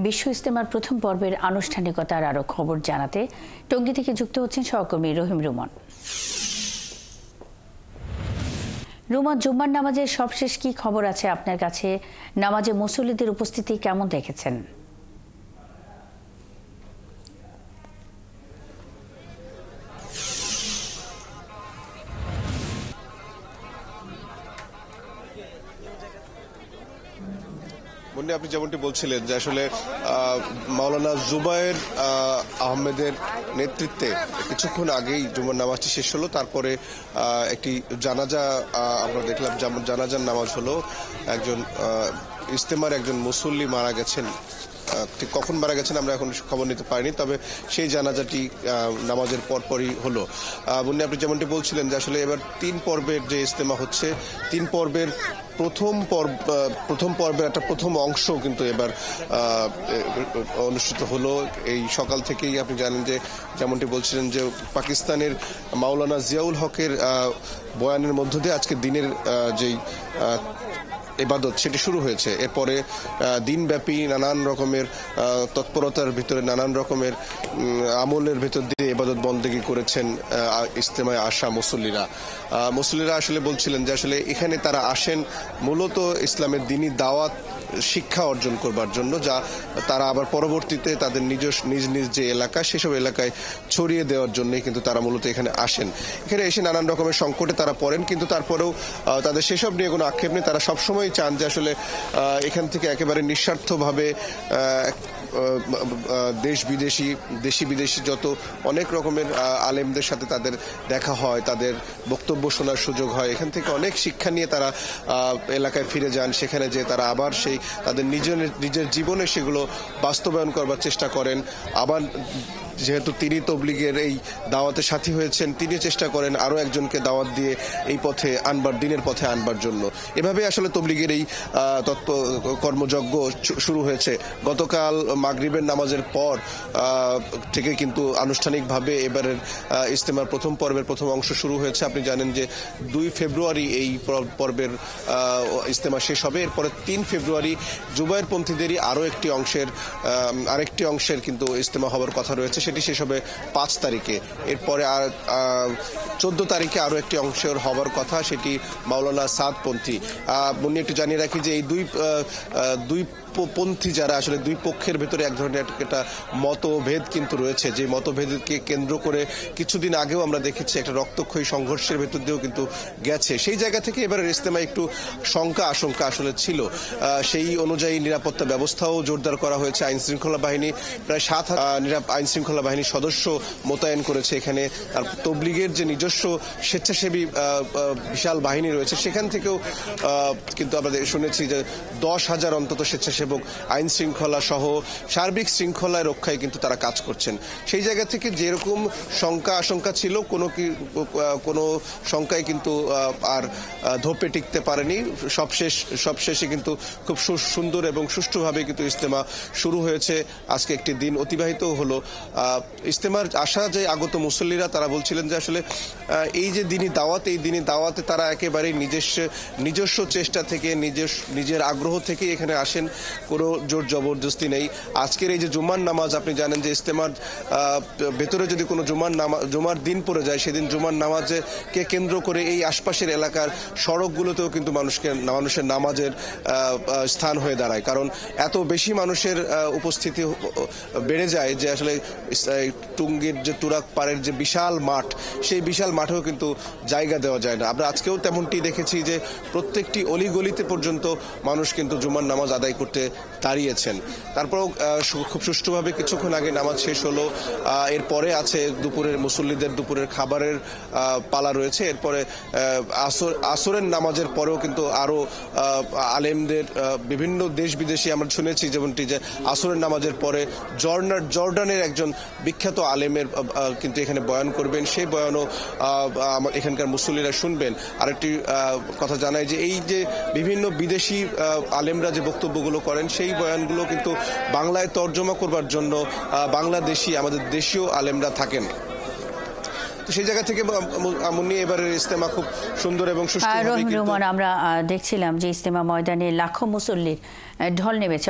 বিশ্ব ইজতেমার প্রথম পর্বের আনুষ্ঠানিকতার আরো খবর জানাতে টঙ্গী থেকে যুক্ত হচ্ছেন সহকর্মী রহিম রুমন। রুমন, জুম্মার নামাজের সবশেষ কি খবর আছে আপনার কাছে? নামাজে মুসল্লিদের উপস্থিতি কেমন দেখেছেন? মুন্নি, আপনি যেমনটি বলছিলেন যে আসলে মাওলানা জুবায়ের আহমেদের নেতৃত্বে কিছুক্ষণ আগেই জুমার নামাজটি শেষ হলো। তারপরে একটি জানাজা আমরা দেখলাম, যেমন জানাজার নামাজ হলো। একজন ইজতেমার একজন মুসল্লি মারা গেছেন, ঠিক কখন মারা গেছেন আমরা এখন খবর নিতে পারিনি, তবে সেই জানাজাটি নামাজের পরপরই হলো। মুন্নি, আপনি যেমনটি বলছিলেন যে আসলে এবার 3 পর্বের যে ইজতেমা হচ্ছে, 3 পর্বের প্রথম পর্বের একটা প্রথম অংশ কিন্তু এবার অনুষ্ঠিত হলো। এই সকাল থেকেই আপনি জানেন যে যেমনটি বলছিলেন যে পাকিস্তানের মাওলানা জিয়াউল হকের বয়ানের মধ্য দিয়ে আজকে দিনের যেই ইবাদত সেটি শুরু হয়েছে। এরপরে দিনব্যাপী নানান রকমের তৎপরতার ভিতরে, নানান রকমের আমলের ভিতর দিয়ে ইবাদত বন্দেগী করেছেন ইজতেমায় আসা মুসল্লিরা আসলে বলছিলেন যে আসলে এখানে তারা আসেন মূলত ইসলামের দ্বীনি দাওয়াত শিক্ষা অর্জন করবার জন্য, যা তারা আবার পরবর্তীতে তাদের নিজ নিজ যে এলাকা সেসব এলাকায় ছড়িয়ে দেওয়ার জন্যই কিন্তু তারা মূলত এখানে আসেন। এখানে এসে নানান রকমের সংকটে তারা পড়েন, কিন্তু তারপরেও তাদের সেসব নিয়ে কোনো আক্ষেপ নেই। তারা সবসময় চান যে আসলে এখান থেকে একেবারে নিঃস্বার্থভাবে দেশি বিদেশি যত অনেক রকমের আলেমদের সাথে তাদের দেখা হয়, তাদের বক্তব্য শোনার সুযোগ হয়। এখান থেকে অনেক শিক্ষা নিয়ে তারা এলাকায় ফিরে যান। সেখানে যে তারা আবার সেই তাদের নিজের জীবনে সেগুলো বাস্তবায়ন করবার চেষ্টা করেন। আবার যেহেতু তিনি তবলিগের এই দাওয়াতে সাথী হয়েছেন, তিনি চেষ্টা করেন আরো একজনকে দাওয়াত দিয়ে এই পথে আনবার, দিনের পথে আনবার জন্য। এভাবে আসলে তবলিগের এই কর্মযজ্ঞ শুরু হয়েছে। গতকাল মাগরিবের নামাজের পর থেকে কিন্তু আনুষ্ঠানিকভাবে এবারের ইজতেমার প্রথম পর্বের প্রথম অংশ শুরু হয়েছে। আপনি জানেন যে 2 ফেব্রুয়ারি এই পর্বের ইজতেমা শেষ হবে। এরপরে 3 ফেব্রুয়ারি জুবায়েরপন্থীদেরই আরেকটি অংশের কিন্তু ইজতেমা হবার কথা রয়েছে, সেটি শেষ হবে 5 তারিখে। এরপরে 14 তারিখে আরো একটি অংশের হবার কথা, সেটি মাওলানা সাদপন্থী। মুন্নি, একটু জানিয়ে রাখি যে এই দুই পন্থী যারা আসলে দুই পক্ষের ভেতরে এক ধরনের একটা মতভেদ কিন্তু রয়েছে, যে মতভেদকে কেন্দ্র করে কিছুদিন আগেও আমরা দেখেছি একটা রক্তক্ষয়ী সংঘর্ষের ভেতর দিয়েও কিন্তু গেছে। সেই জায়গা থেকে এবারের ইজতেমায় একটু আশঙ্কা আসলে ছিল। সেই অনুযায়ী নিরাপত্তা ব্যবস্থাও জোরদার করা হয়েছে। আইনশৃঙ্খলা বাহিনী প্রায় 7,000 আইনশৃঙ্খলা বাহিনীর সদস্য মোতায়েন করেছে এখানে। আর তবলিগের যে নিজস্ব স্বেচ্ছাসেবী বিশাল বাহিনী রয়েছে, সেখান থেকেও কিন্তু আমরা শুনেছি যে 10,000 অন্তত স্বেচ্ছাসেবক আইন শৃঙ্খলা সহ সার্বিক শৃঙ্খলা রক্ষায় কিন্তু তারা কাজ করছেন। সেই জায়গা থেকে যেরকম আশঙ্কা ছিল, কোনো শঙ্কায় কিন্তু আর ধোপে টিকতে পারেনি। সবশেষে কিন্তু খুব সুন্দর এবং সুষ্ঠুভাবে কিন্তু ইজতেমা শুরু হয়েছে। আজকে একটি দিন অতিবাহিত হলো। ইজতেমার আসা যে আগত মুসল্লিরা তারা বলছিলেন যে আসলে এই যে দিনী দাওয়াতে তারা একেবারে নিজস্ব চেষ্টা থেকে, নিজের আগ্রহ থেকে এখানে আসেন, কোনো জোর জবরদস্তি নেই। আজকের এই যে জুমার নামাজ, আপনি জানেন যে ইজতেমার ভেতরে যদি কোনো জুমার দিন পড়ে যায়, সেদিন জুমার নামাজকে কেন্দ্র করে এই আশপাশের এলাকার সড়কগুলোতেও কিন্তু মানুষের নামাজের স্থান হয়ে দাঁড়ায়। কারণ এত বেশি মানুষের উপস্থিতি বেড়ে যায় যে আসলে টুঙ্গির যে তুরাগ পাড়ের যে বিশাল মাঠ, সেই বিশাল মাঠেও কিন্তু জায়গা দেওয়া যায় না। আমরা আজকেও তেমনটি দেখেছি যে প্রত্যেকটি অলিগলিতে পর্যন্ত মানুষ কিন্তু জুমার নামাজ আদায় করতে দাঁড়িয়েছেন। তারপরেও খুব সুষ্ঠুভাবে কিছুক্ষণ আগে নামাজ শেষ হলো। এরপরে আছে মুসল্লিদের দুপুরের খাবারের পালা রয়েছে। এরপরে আসরের নামাজের পরেও কিন্তু আরো আলেমদের বিভিন্ন দেশ বিদেশি আমরা শুনেছি, যেমনটি যে আসরের নামাজের পরে জর্ডানের একজন বিখ্যাত আলেমের কিন্তু এখানে বয়ান করবেন। সেই বয়ানও এখানকার মুসল্লিরা শুনবেন। আরেকটি কথা জানাই যে এই যে বিভিন্ন বিদেশি আলেমরা যে বক্তব্যগুলো করেন, সেই বয়ানগুলো কিন্তু বাংলায় তর্জমা করবার জন্য বাংলাদেশি, আমাদের দেশীয় আলেমরা থাকেন। তো সেই জায়গা থেকে মুন্নি, এবারের ইজতেমা খুব সুন্দর এবং সুষ্ঠু। আমরা দেখছিলাম যে ইজতেমা ময়দানে লাখো মুসল্লির ঢল নেমেছে।